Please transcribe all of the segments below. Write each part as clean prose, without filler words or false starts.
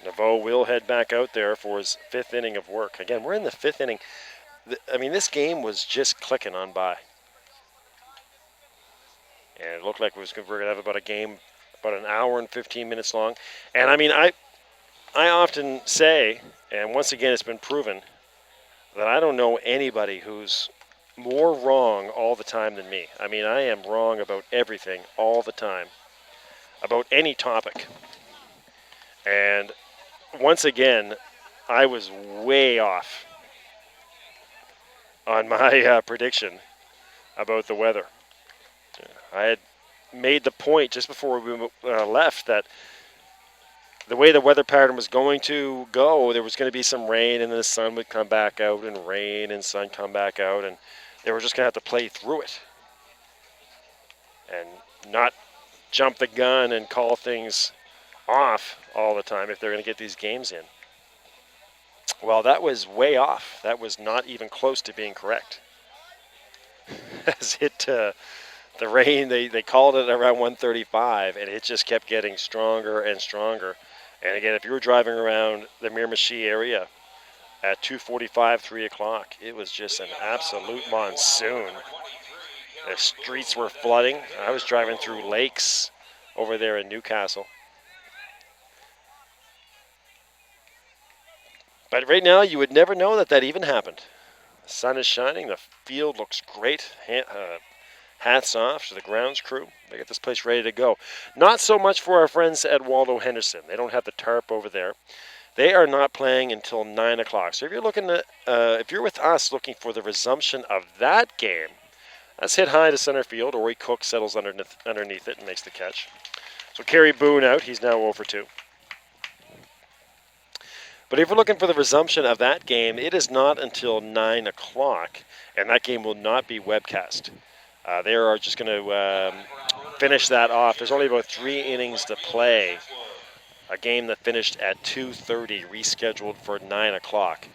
Naveau will head back out there for his 5th inning of work. Again, we're in the 5th inning. I mean, this game was just clicking on by. And it looked like we're going to have about a game about an hour and 15 minutes long. And I mean, I often say, and once again it's been proven, that I don't know anybody who's more wrong all the time than me. I mean, I am wrong about everything all the time, about any topic. And once again, I was way off on my prediction about the weather. I had made the point just before we left that the way the weather pattern was going to go, there was going to be some rain, and then the sun would come back out, and rain and sun come back out, and they were just going to have to play through it and not jump the gun and call things off all the time if they're going to get these games in. Well, that was way off. That was not even close to being correct. As the rain, they called it around 1:35, and it just kept getting stronger and stronger. And again, if you were driving around the Miramichi area at 2:45, 3 o'clock, it was just an absolute monsoon. The streets were flooding. I was driving through lakes over there in Newcastle. But right now, you would never know that even happened. The sun is shining. The field looks great. Hats off to the grounds crew. They get this place ready to go. Not so much for our friends at Waldo Henderson. They don't have the tarp over there. They are not playing until 9 o'clock. So if you're looking at, if you're with us looking for the resumption of that game, that's hit high to center field. Ori Cook settles underneath it and makes the catch. So Kerry Boone out. He's now 0 for 2. But if we're looking for the resumption of that game, it is not until 9 o'clock, and that game will not be webcast. They are just going to finish that off. There's only about 3 innings to play. A game that finished at 2:30, rescheduled for 9 o'clock.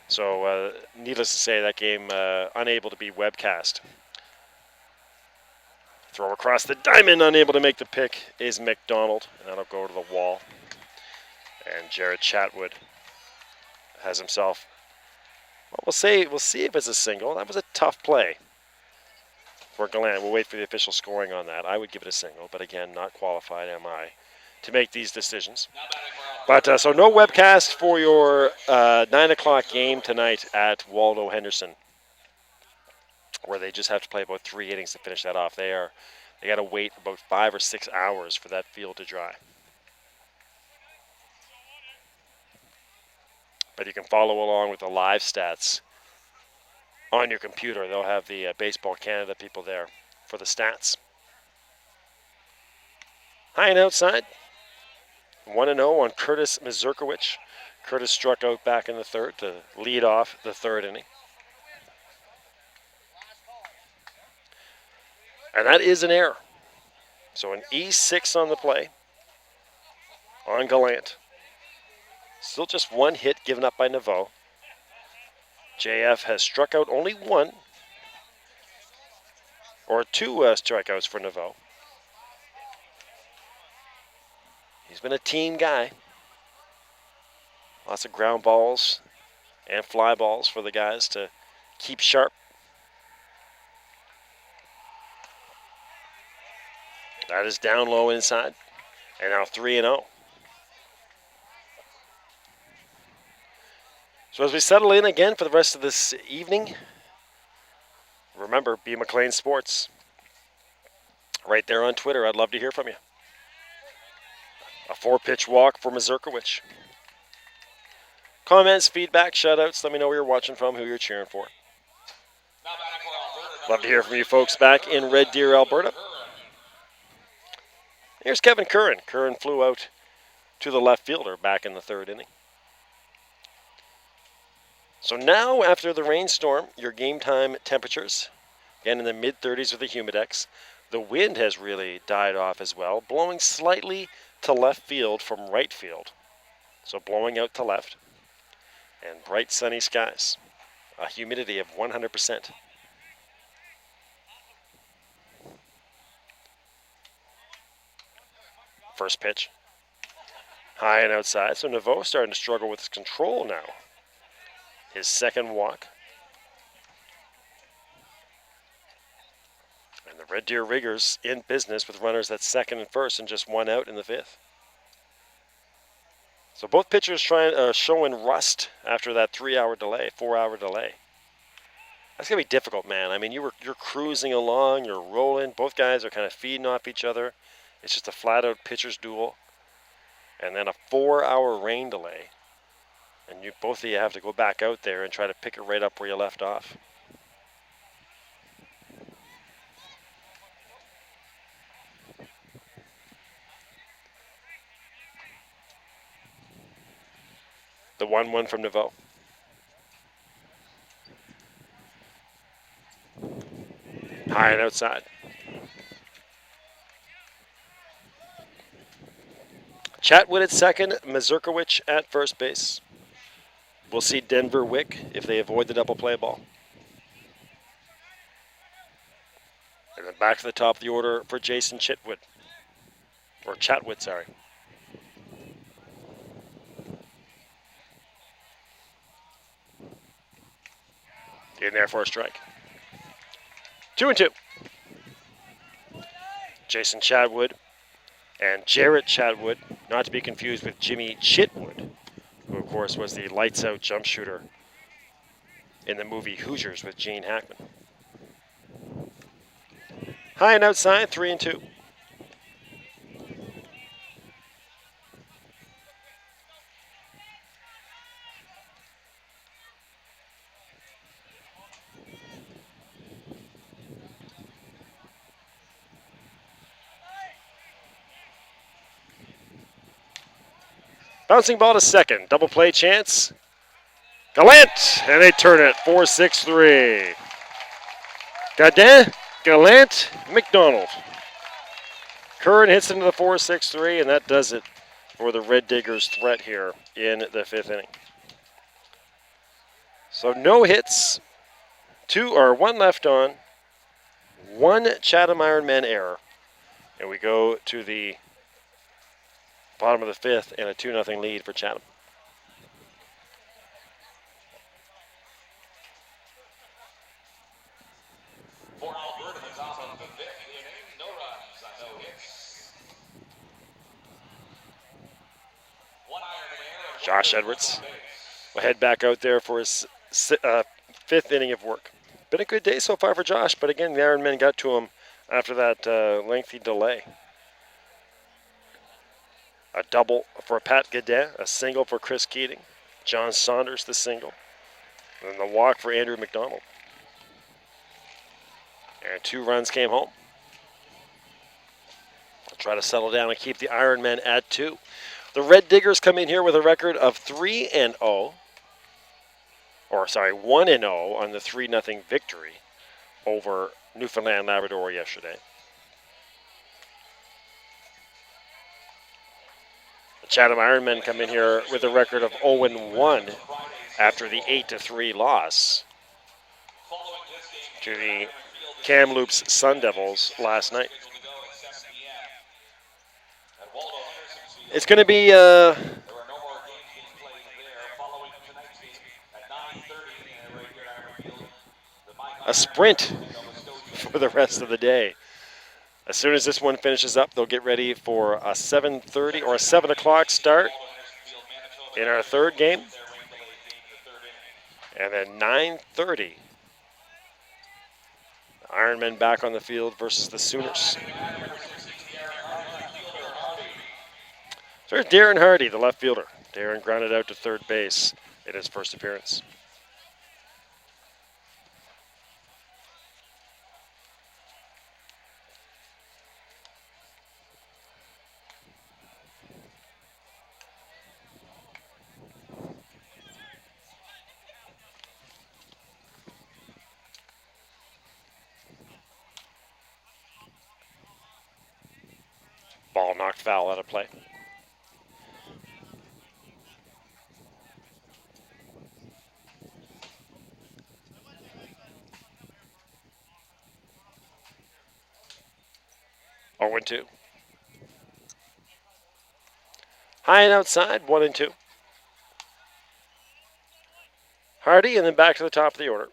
So needless to say, that game unable to be webcast. Throw across the diamond, unable to make the pick, is McDonald, and that'll go to the wall. And Jared Chatwood has himself, well, we'll see if it's a single. That was a tough play for Gallant. We'll wait for the official scoring on that. I would give it a single, but again, not qualified am I to make these decisions. But so no webcast for your 9 o'clock game tonight at Waldo Henderson, where they just have to play about 3 innings to finish that off. They got to wait about 5 or 6 hours for that field to dry. But you can follow along with the live stats on your computer. They'll have the Baseball Canada people there for the stats. High and outside. 1-0 on Curtis Mazurkiewicz. Curtis struck out back in the 3rd to lead off the 3rd inning. And that is an error. So an E6 on the play on Gallant. Still just 1 hit given up by Naveau. JF has struck out only 1, or 2 strikeouts for Naveau. He's been a team guy. Lots of ground balls and fly balls for the guys to keep sharp. That is down low inside. And now 3-0. So as we settle in again for the rest of this evening, remember, B. McLean Sports. Right there on Twitter. I'd love to hear from you. A 4-pitch walk for Mazurkiewicz. Comments, feedback, shoutouts. Let me know where you're watching from, who you're cheering for. Love to hear from you folks back in Red Deer, Alberta. Here's Kevin Curran. Curran flew out to the left fielder back in the 3rd inning. So now, after the rainstorm, your game time temperatures, again in the mid-30s with the Humidex. The wind has really died off as well, blowing slightly to left field from right field. So blowing out to left. And bright sunny skies. A humidity of 100%. First pitch. High and outside. So Naveau starting to struggle with his control now. His second walk. And the Red Deer Riggers in business with runners at second and first and just one out in the fifth. So both pitchers showing rust after that 3-hour delay, 4-hour delay. That's gonna be difficult, man. I mean, you're cruising along, you're rolling. Both guys are kind of feeding off each other. It's just a flat-out pitcher's duel, and then a 4-hour rain delay, and both of you have to go back out there and try to pick it right up where you left off. The 1-1 from Naveau. High and outside. Chatwood at second, Mazurkiewicz at first base. We'll see Denver Wick if they avoid the double play ball. And then back to the top of the order for Jason Chatwood. Or Chatwood, sorry. In there for a strike. 2-2. Jason Chatwood and Jarrett Chatwood, not to be confused with Jimmy Chitwood, who of course was the lights out jump shooter in the movie Hoosiers with Gene Hackman. High and outside, 3-2. Bouncing ball to second, double play chance. Gallant, and they turn it, 4-6-3. Godin, Gallant, McDonald. Curran hits into the 4-6-3, and that does it for the Red Diggers' threat here in the fifth inning. So no hits, one left on, one Chatham Ironmen error, and we go to the bottom of the fifth and a 2-0 lead for Chatham. Josh Edwards will head back out there for his fifth inning of work. Been a good day so far for Josh, but again, the Ironmen got to him after that lengthy delay. A double for Pat Godin, a single for Chris Keating, John Saunders the single, and then the walk for Andrew McDonald. And 2 runs came home. I'll try to settle down and keep the Ironmen at 2. The Red Diggers come in here with a record of 1-0 on the 3-0 victory over Newfoundland Labrador yesterday. The Chatham Ironmen come in here with a record of 0-1 after the 8-3 loss to the Kamloops Sun Devils last night. It's going to be a sprint for the rest of the day. As soon as this one finishes up, they'll get ready for a 7:30 or a 7 o'clock start in our third game. And then 9:30, the Ironmen back on the field versus the Sooners. So there's Darren Hardy, the left fielder. Darren grounded out to third base in his first appearance. Ball knocked foul out of play. Oh, 1-2. High and outside, 1 and 2. Hardy, and then back to the top of the order.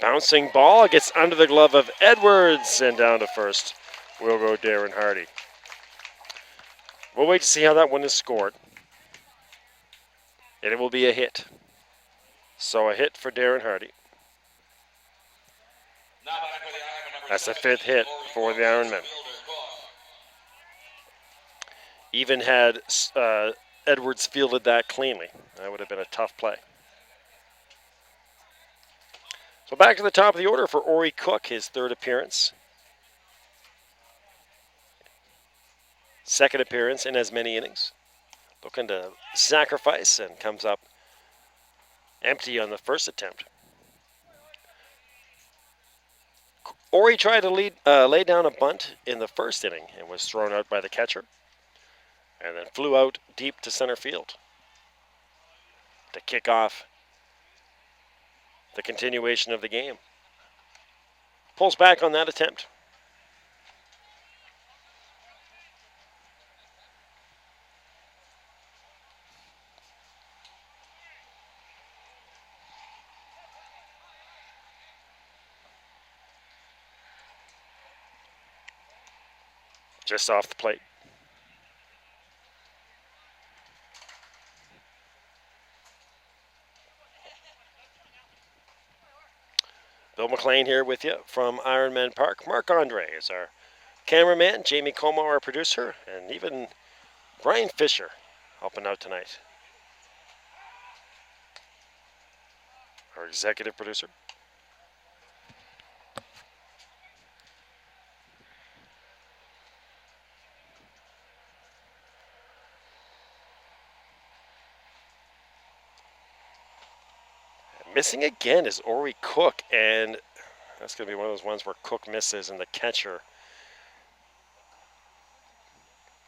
Bouncing ball gets under the glove of Edwards, and down to first will go Darren Hardy. We'll wait to see how that one is scored. And it will be a hit. So a hit for Darren Hardy. That's the 5th hit for the Ironmen. Even had Edwards fielded that cleanly, that would have been a tough play. So back to the top of the order for Ori Cook, his 3rd appearance. 2nd appearance in as many innings. Looking to sacrifice and comes up empty on the 1st attempt. Ori tried to lay down a bunt in the 1st inning and was thrown out by the catcher, and then flew out deep to center field to kick off the continuation of the game. Pulls back on that attempt. Just off the plate. Bill McLean here with you from Ironmen Park. Mark Andre is our cameraman, Jamie Como our producer, and even Brian Fisher helping out tonight, our executive producer. Missing again is Ori Cook, and that's going to be one of those ones where Cook misses and the catcher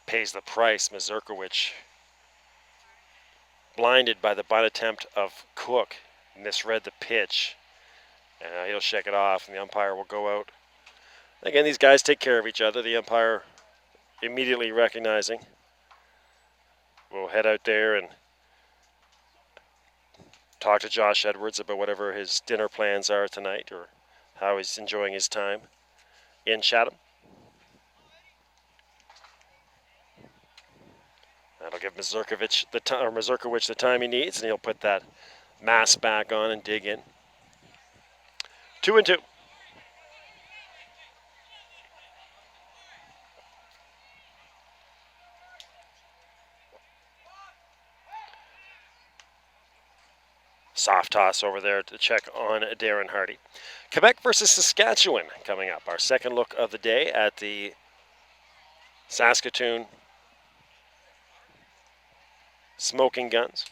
pays the price. Mazurkiewicz, blinded by the bunt attempt of Cook, misread the pitch, and he'll shake it off, and the umpire will go out. Again, these guys take care of each other. The umpire, immediately recognizing, will head out there and talk to Josh Edwards about whatever his dinner plans are tonight or how he's enjoying his time in Chatham. That'll give Mazurkiewicz the time he needs, and he'll put that mask back on and dig in. 2 and 2. Soft toss over there to check on Darren Hardy. Quebec versus Saskatchewan coming up. Our second look of the day at the Saskatoon Smoking Guns.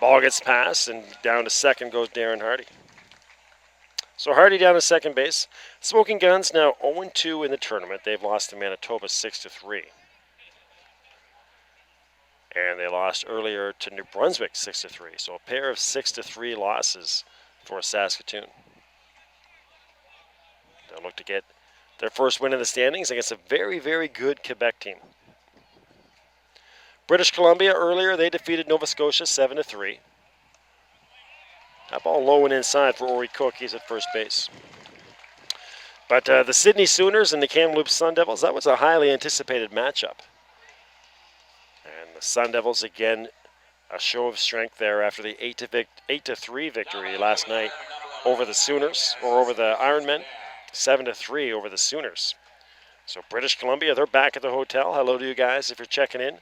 Ball gets passed, and down to second goes Darren Hardy. So Hardy down to second base. Smoking Guns now 0-2 in the tournament. They've lost to Manitoba 6-3. And they lost earlier to New Brunswick 6-3. So a pair of 6-3 losses for Saskatoon. They'll look to get their first win in the standings against a very, very good Quebec team. British Columbia earlier, they defeated Nova Scotia 7-3. That ball low and inside for Ori Cook. He's at first base. But the Sydney Sooners and the Kamloops Sun Devils, that was a highly anticipated matchup. And the Sun Devils, again, a show of strength there after the 8-3 victory last night over the Sooners, or over the Ironmen, 7-3 over the Sooners. So British Columbia, they're back at the hotel. Hello to you guys if you're checking in.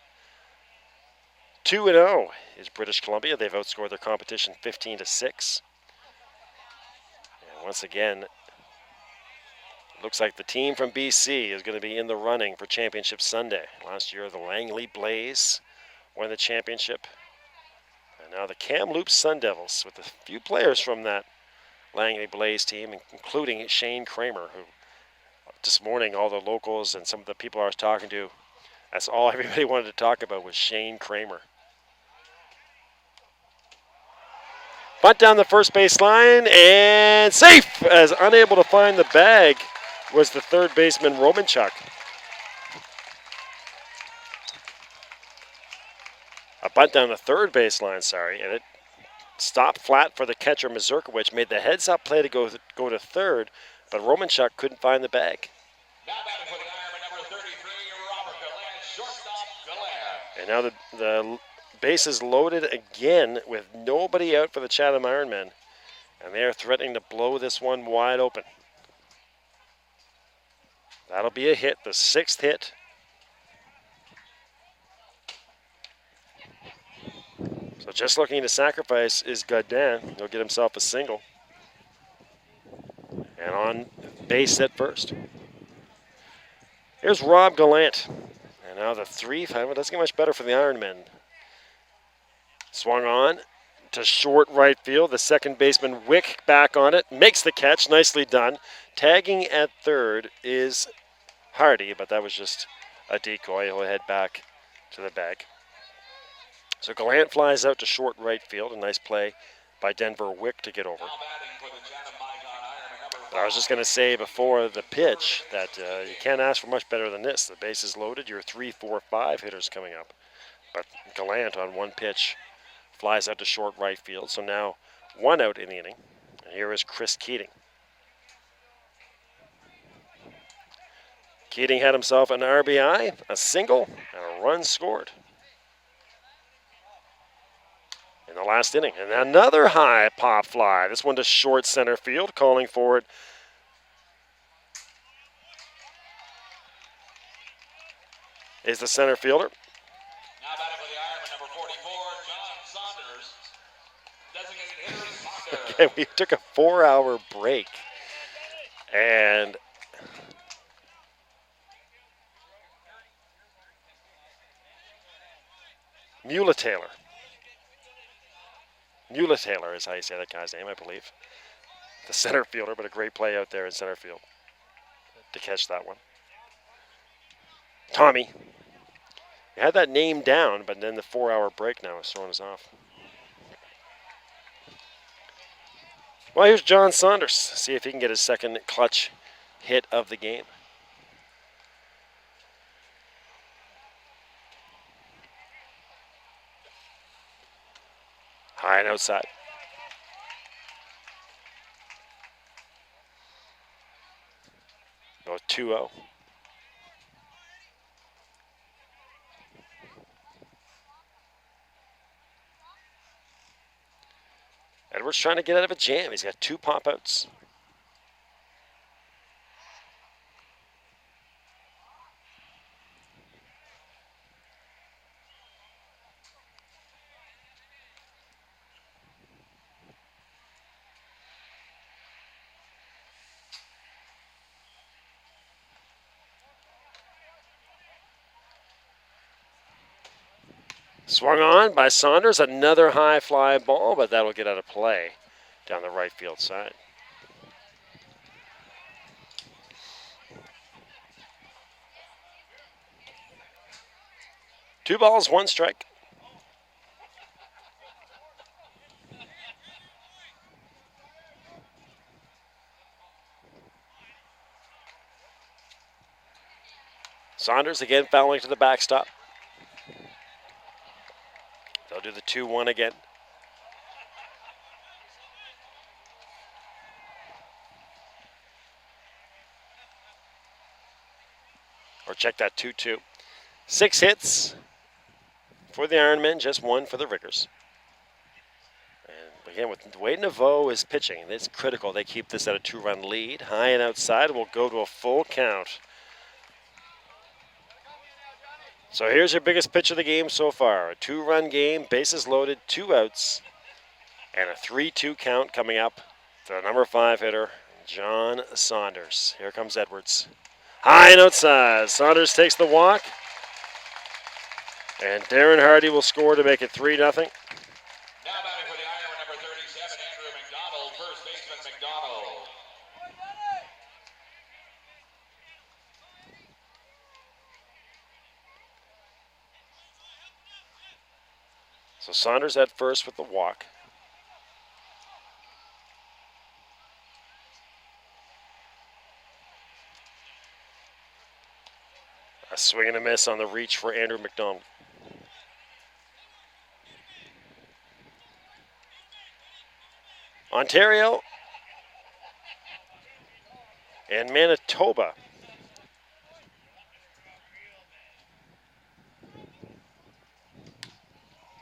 2-0 is British Columbia. They've outscored their competition 15-6. And once again, looks like the team from BC is going to be in the running for Championship Sunday. Last year, the Langley Blaze won the championship. And now the Kamloops Sun Devils, with a few players from that Langley Blaze team, including Shane Kramer, who this morning all the locals and some of the people I was talking to, that's all everybody wanted to talk about was Shane Kramer. Bunt down the first base line, and safe, as unable to find the bag was the third baseman, Romanchuk. A bunt down the third baseline, and it stopped flat for the catcher, Mazurkiewicz. Made the heads-up play to go to third, but Romanchuk couldn't find the bag. Now batting for the Ironman, number 33, Robert Gallant, shortstop Gallant. And now the bases loaded again with nobody out for the Chatham Ironmen, and they are threatening to blow this one wide open. That'll be a hit, the sixth hit. So just looking to sacrifice is Godin. He'll get himself a single. And on base at first. Here's Rob Gallant. And now the 3-5. It doesn't get much better for the Ironmen. Swung on to short right field. The second baseman, Wick, back on it. Makes the catch. Nicely done. Tagging at third is Hardy, but that was just a decoy. He'll head back to the bag. So Gallant flies out to short right field. A nice play by Denver Wick to get over. But I was just going to say before the pitch that you can't ask for much better than this. The base is loaded. Your 3, 4, 5 hitters coming up. But Gallant on one pitch flies out to short right field. So now one out in the inning. And here is Chris Keating. Keating had himself an RBI, a single, and a run scored in the last inning. And another high pop fly. This one to short center field, calling for it. Is the center fielder. Now batting for the Ironman, number 44, John Saunders. Designated hitter, Saunders. Okay, we took a 4-hour break. And Mueller-Taylor is how you say that guy's name, I believe. The center fielder, but a great play out there in center field to catch that one. Tommy. We had that name down, but then the 4-hour break now has thrown us off. Well, here's John Saunders. See if he can get his second clutch hit of the game. High and outside. Go 2-0. Edwards trying to get out of a jam. He's got 2 pop-outs. Swung on by Saunders, another high fly ball, but that'll get out of play down the right field side. Two balls, one strike. Saunders again fouling to the backstop. They'll do the 2-1 again. Or check that 2-2. 6 hits for the Ironmen, just 1 for the Riggers. And again, with Wade Naveau is pitching, it's critical they keep this at a 2-run lead. High and outside will go to a full count. So here's your biggest pitch of the game so far. A 2-run game, bases loaded, 2 outs, and a 3-2 count coming up. The number 5 hitter, John Saunders. Here comes Edwards. High and outside. Saunders takes the walk. And Darren Hardy will score to make it 3-0. Now batting for the Ironman, number 37, Andrew McDonald, first baseman McDonald. So Saunders at first with the walk. A swing and a miss on the reach for Andrew McDonald. Ontario and Manitoba.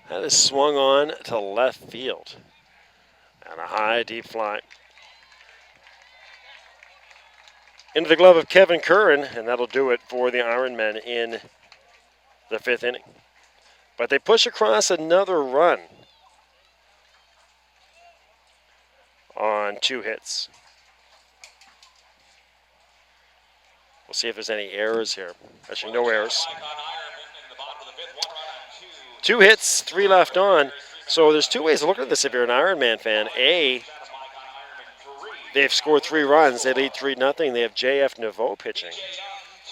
That is swung on to left field. And a high, deep fly. Into the glove of Kevin Curran, and that'll do it for the Ironmen in the 5th inning. But they push across another run on 2 hits. We'll see if there's any errors here. Actually, no errors. 2 hits, 3 left on. So there's 2 ways to look at this if you're an Ironman fan. A, they've scored 3 runs. They lead 3-0. They have J.F. Naveau pitching.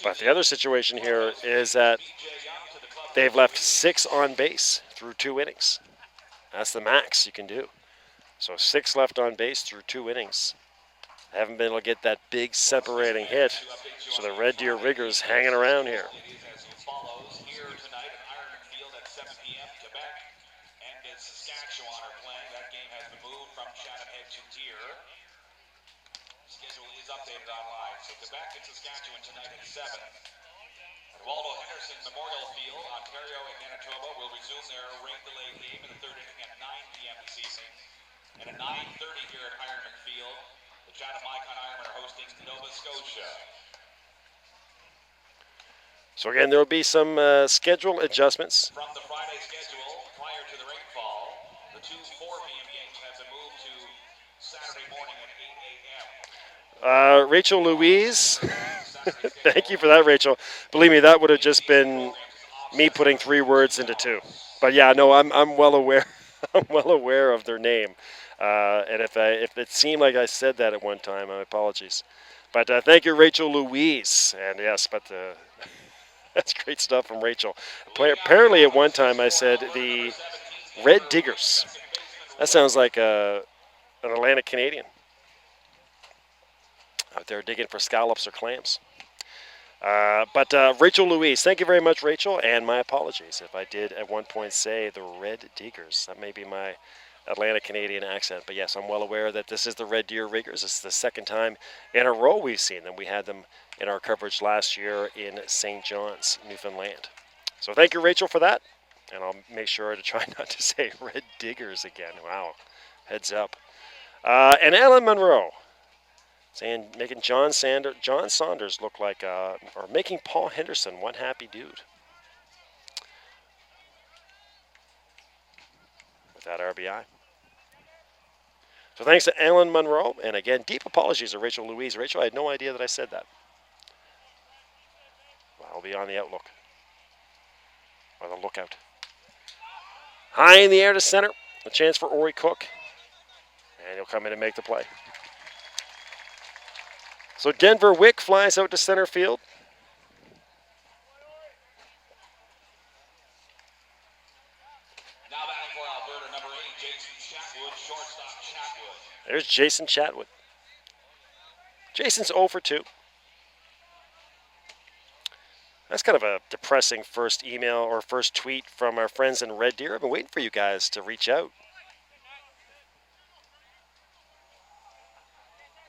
But the other situation here is that they've left 6 on base through 2 innings. That's the max you can do. So 6 left on base through 2 innings. Haven't been able to get that big separating hit. So the Red Deer Riggers hanging around here. Saskatchewan are playing. That game has been moved from Chatham to Deer. Schedule is updated online. So Quebec and Saskatchewan tonight at 7. At Waldo Henderson Memorial Field, Ontario and Manitoba will resume their rain-delayed game in the 3rd inning at 9 p.m. this evening. And at 9:30 here at Ironmen Field, the Chatham Ironmen are hosting Nova Scotia. So again, there will be some schedule adjustments. From the Friday schedule, prior to the rainfall, the 2 4 p.m. games have been moved to Saturday morning at 8 a.m. Rachel Louise, thank you for that, Rachel. Believe me, that would have just been me putting 3 words into 2. But yeah, no, I'm well aware. I'm well aware of their name. And if it seemed like I said that at one time, my apologies. But thank you, Rachel Louise. And yes, but that's great stuff from Rachel. Apparently, at one time I said the Red Diggers. That sounds like an Atlantic Canadian out there digging for scallops or clams. But Rachel Louise, thank you very much, Rachel. And my apologies if I did at one point say the Red Diggers. That may be my Atlantic Canadian accent. But yes, I'm well aware that this is the Red Deer Riggers. This is the 2nd time in a row we've seen them. We had them in our coverage last year in St. John's, Newfoundland. So thank you, Rachel, for that. And I'll make sure to try not to say Red Diggers again. Wow, heads up. And Alan Monroe saying, making John Saunders look like, or making Paul Henderson one happy dude. With that RBI. So thanks to Alan Monroe. And again, deep apologies to Rachel Louise. Rachel, I had no idea that I said that. I'll be on the outlook. Or the lookout. High in the air to center. A chance for Ori Cook. And he'll come in and make the play. So Denver Wick flies out to center field. Now batting for Alberta, number 8, Jason Chatwood, shortstop Chatwood. There's Jason Chatwood. Jason's 0 for 2. That's kind of a depressing first email or first tweet from our friends in Red Deer. I've been waiting for you guys to reach out.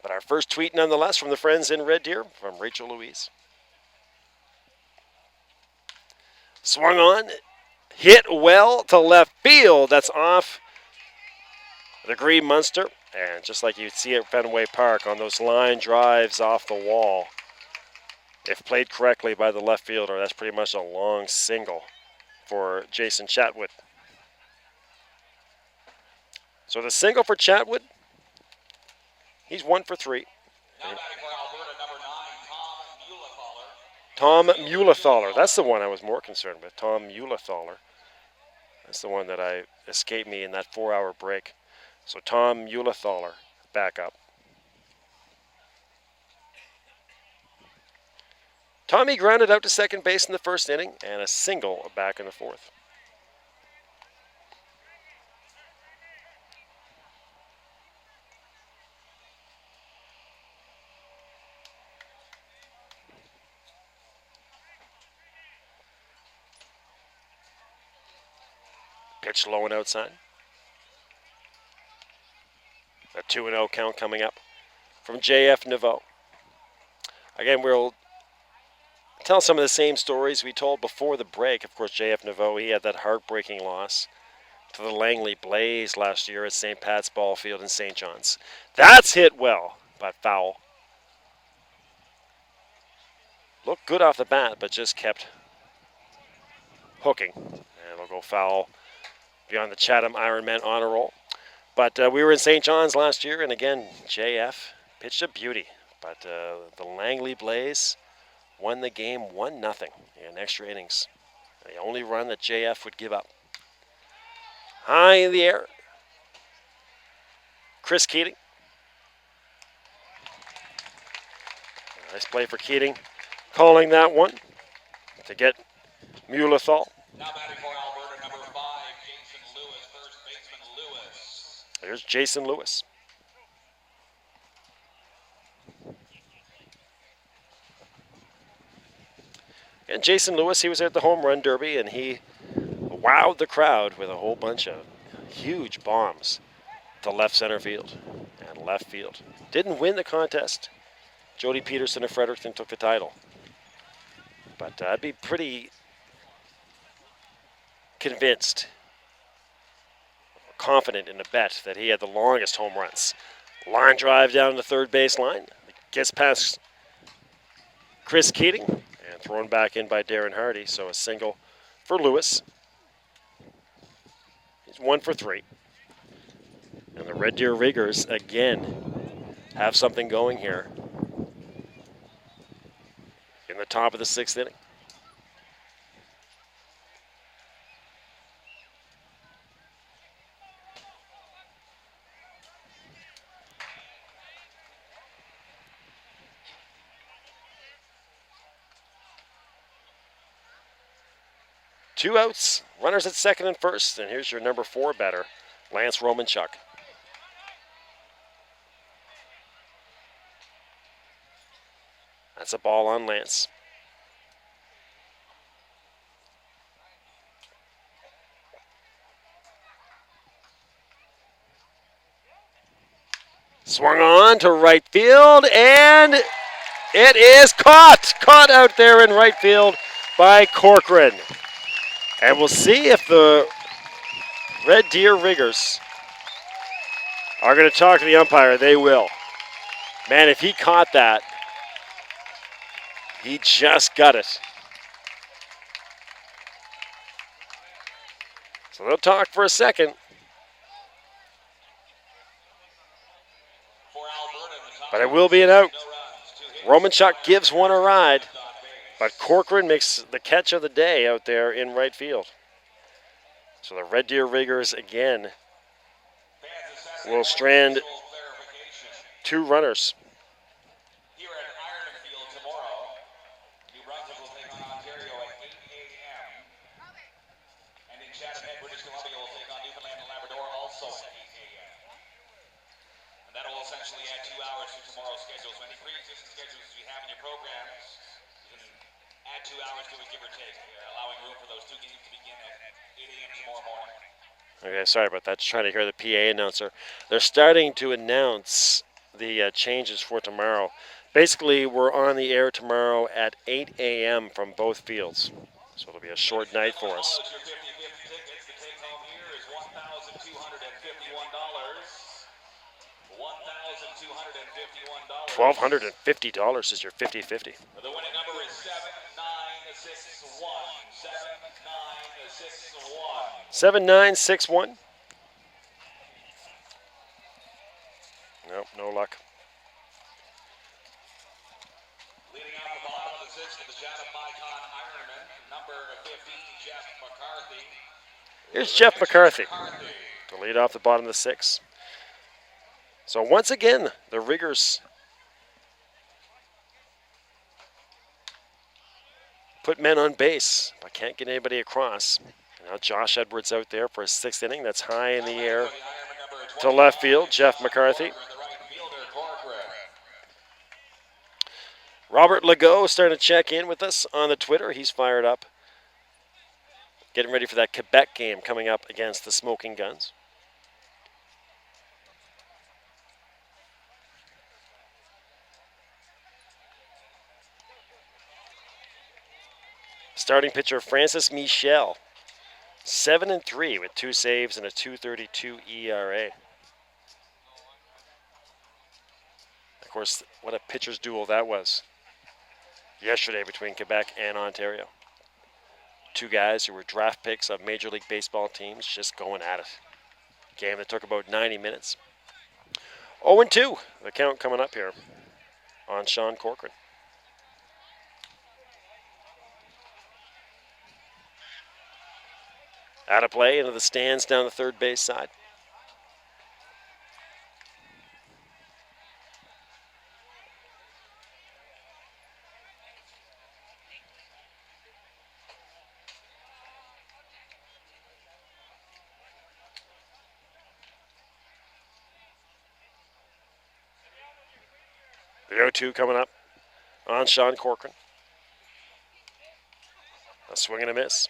But our first tweet, nonetheless, from the friends in Red Deer, from Rachel Louise. Swung on, hit well to left field. That's off the Green Munster. And just like you'd see at Fenway Park on those line drives off the wall, if played correctly by the left fielder, that's pretty much a long single for Jason Chatwood. So the single for Chatwood, he's 1 for 3. Now batting for Alberta, number 9, Tom Mulethaler. That's the one I was more concerned with. Tom Mulethaler. That's the one that escaped me in that 4-hour break. So Tom Mulethaler back up. Tommy grounded out to second base in the 1st inning and a single back in the 4th. Pitch low and outside. A 2-0 count coming up from J.F. Naveau. Again, we'll tell some of the same stories we told before the break. Of course, J.F. Naveau, he had that heartbreaking loss to the Langley Blaze last year at St. Pat's Ballfield in St. John's. That's hit well, but foul. Looked good off the bat, but just kept hooking. And it'll go foul beyond the Chatham Ironmen honor roll. But we were in St. John's last year, and again, JF pitched a beauty. But the Langley Blaze won the game 1-0 in extra innings. The only run that JF would give up. High in the air. Chris Keating. Nice play for Keating. Calling that one to get Muhlethal. Now batting for Alberta, number 5, Jason Lewis, first baseman Lewis. There's Jason Lewis. And Jason Lewis, he was at the Home Run Derby, and he wowed the crowd with a whole bunch of huge bombs to left center field and left field. Didn't win the contest. Jody Peterson of Fredericton took the title. But I'd be pretty convinced, confident in a bet that he had the longest home runs. Line drive down the third base line. Gets past Chris Keating and thrown back in by Darren Hardy. So a single for Lewis. He's 1 for 3. And the Red Deer Riggers again have something going here in the top of the 6th inning. Two outs, runners at second and first, and here's your number 4 batter, Lance Romanchuk. That's a ball on Lance. Swung on to right field, and it is caught. Caught out there in right field by Corcoran. And we'll see if the Red Deer Riggers are going to talk to the umpire. They will. Man, if he caught that, he just got it. So they'll talk for a second. But it will be an out. Romanchuk gives one a ride. But Corcoran makes the catch of the day out there in right field. So the Red Deer Riggers again will strand 2 runners. Here at Ironmen Field tomorrow, New Brunswick will take on Ontario at 8 a.m. And in Chatham, British Columbia will take on Newfoundland and Labrador also at 8 a.m. And that will essentially add 2 hours to tomorrow's schedule. So any pre-existing schedules you have in your programs, you can add 2 hours to it, give or take, allowing room for those 2 games to begin at 8 a.m. tomorrow morning. Okay, sorry about that. Just trying to hear the PA announcer. They're starting to announce the changes for tomorrow. Basically, we're on the air tomorrow at 8 a.m. from both fields. So it'll be a short night for us. Your 50-50 tickets, the take home here is $1,251. $1,251 is your 50-50. The winning number is 7961. 7961. 7961. Nope, no luck. Leading out the bottom of the 6th of the Chatham Icon Ironman, number 15, Jeff McCarthy. Here's Jeff McCarthy to lead off the bottom of the 6th. So once again, the Riggers put men on base, but can't get anybody across. Now Josh Edwards out there for his 6th inning. That's high in the air to left field, Jeff McCarthy. Robert Legault starting to check in with us on the Twitter. He's fired up. getting ready for that Quebec game coming up against the Smoking Guns. Starting pitcher Francis Michel, 7-3 with 2 saves and a 2.32 ERA. Of course, what a pitcher's duel that was yesterday between Quebec and Ontario. Two guys who were draft picks of Major League Baseball teams just going at it. Game that took about 90 minutes. 0-2, the count coming up here on Sean Corcoran. Out of play, into the stands down the third base side. The 0-2 coming up on Sean Corcoran. A swing and a miss.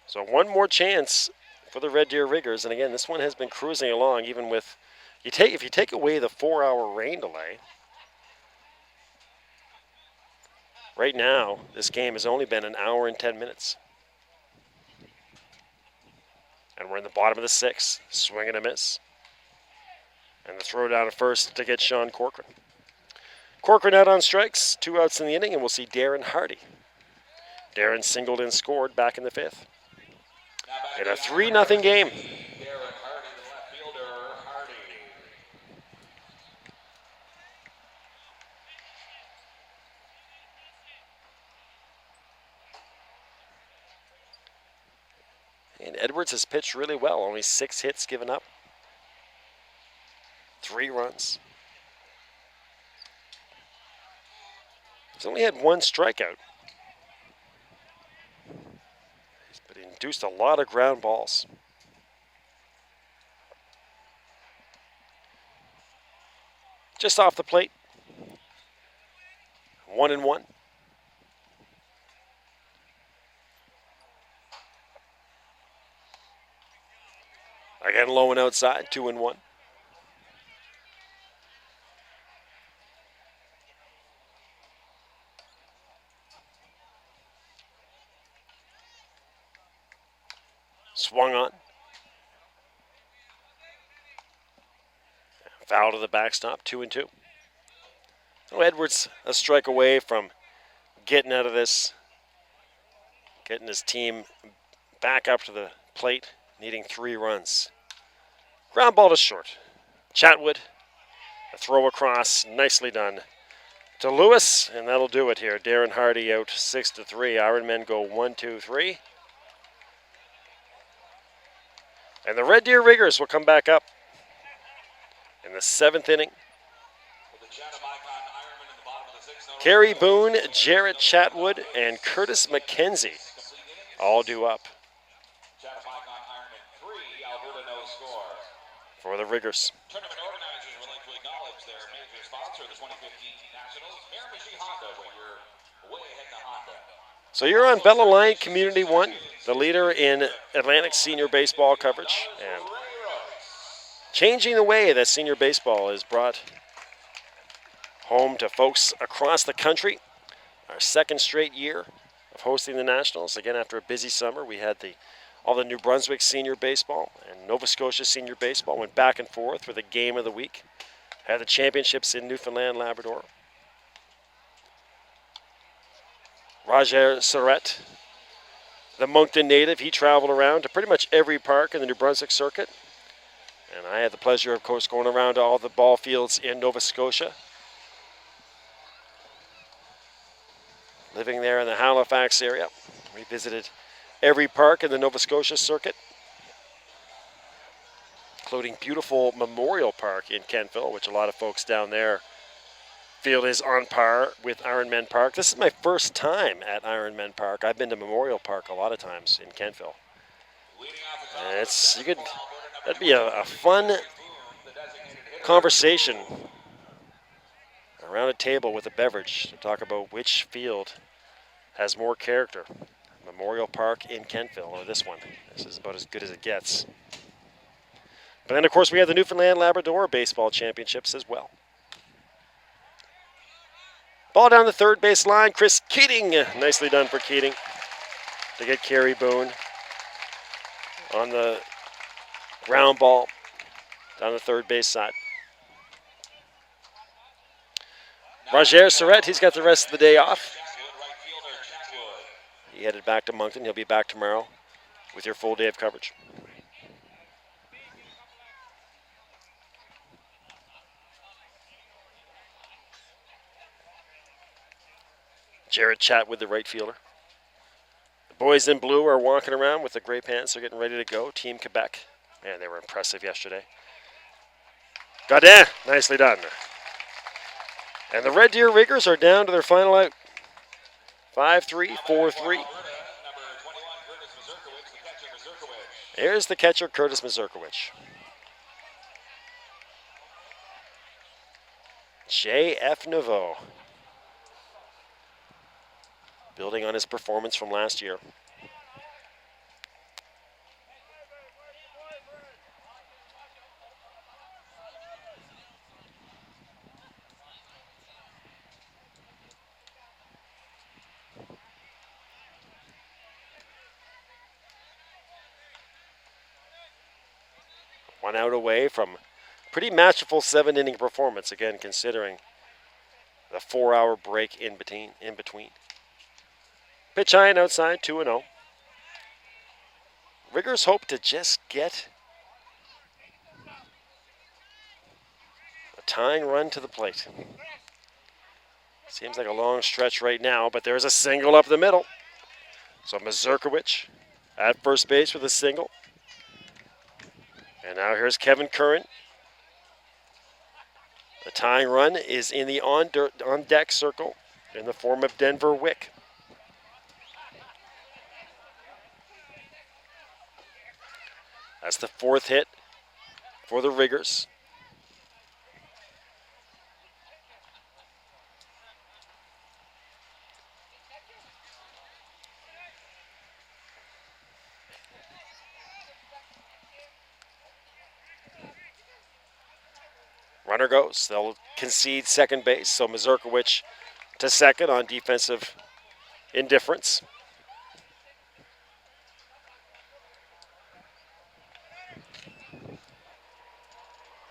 So one more chance for the Red Deer Riggers, and again, this one has been cruising along, even with if you take away the 4-hour rain delay. Right now, this game has only been 1 hour and 10 minutes. And we're in the bottom of the 6th. Swing and a miss. And the throw down at first to get Sean Corcoran. Corcoran out on strikes, 2 outs in the inning, and we'll see Darren Hardy. Darren singled and scored back in the 5th. In a 3-0 game. And Edwards has pitched really well. Only 6 hits given up. 3 runs. He's only had 1 strikeout. But he induced a lot of ground balls. Just off the plate. 1-1. Again, low and outside, 2-1. Swung on. Foul to the backstop, 2-2. So Edwards a strike away from getting out of this, getting his team back up to the plate, needing 3 runs. Ground ball to short. Chatwood, a throw across, nicely done to Lewis, and that'll do it here. Darren Hardy out 6-3. Ironmen go 1-2-3. And the Red Deer Riggers will come back up in the 7th inning. Kerry Boone, Jarrett Chatwood, and Curtis McKenzie all due up for the Riggers. Tournament organizers would like to acknowledge their major sponsor, the 2015 Nationals, Miramichi Honda, when you're way ahead to Honda. So you're on Bella Line Community 1, the leader in Atlantic senior baseball coverage, and changing the way that senior baseball is brought home to folks across the country. Our 2nd straight year of hosting the Nationals. Again, after a busy summer, we had all the New Brunswick senior baseball and Nova Scotia senior baseball went back and forth for the game of the week. Had the championships in Newfoundland, Labrador. Roger Surratt, the Moncton native, he traveled around to pretty much every park in the New Brunswick circuit. And I had the pleasure, of course, going around to all the ball fields in Nova Scotia. Living there in the Halifax area. We visited every park in the Nova Scotia circuit, including beautiful Memorial Park in Kentville, which a lot of folks down there feel is on par with Ironmen Park. This is my first time at Ironmen Park. I've been to Memorial Park a lot of times in Kentville. That'd be a fun conversation around a table with a beverage to talk about which field has more character, Memorial Park in Kentville, or this one. This is about as good as it gets. But then, of course, we have the Newfoundland Labrador Baseball Championships as well. Ball down the third base line. Chris Keating. Nicely done for Keating to get Kerry Boone on the ground ball down the third base side. Roger Surratt, he's got the rest of the day off. He headed back to Moncton. He'll be back tomorrow with your full day of coverage. Jared Chatwood, the right fielder. The boys in blue are walking around with the gray pants. They're getting ready to go. Team Quebec. Man, they were impressive yesterday. Godin, nicely done. And the Red Deer Riggers are down to their final out. 5-3, 4-3. Here's the catcher, Curtis Mazurkowicz. J.F. Nouveau. Building on his performance from last year. One out away from pretty masterful 7-inning performance, again, considering the 4-hour break in between. Pitch high and outside, 2-0. Riggers hope to just get a tying run to the plate. Seems like a long stretch right now, but there's a single up the middle. So Mazurkowicz at first base with a single. And now here's Kevin Curran. The tying run is in the on-deck circle in the form of Denver Wick. That's the fourth hit for the Riggers. Runner goes. They'll concede second base, so Mazurkowicz to second on defensive indifference.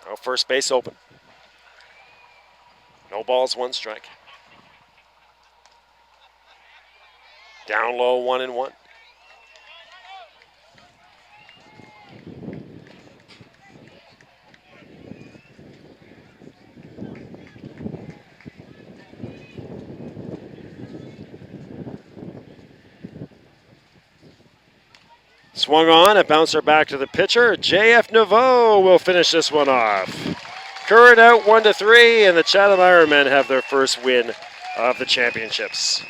Now first base open. No balls, 1 strike. Down low, 1-1. Swung on, a bouncer back to the pitcher. J.F. Nouveau will finish this one off. Curran out 1-3, and the Chatham Ironmen have their first win of the championships.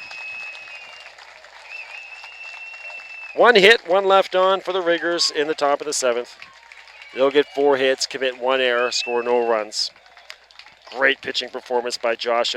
1 hit, 1 left on for the Riggers in the top of the 7th. They'll get 4 hits, commit 1 error, score no runs. Great pitching performance by Josh Edwards.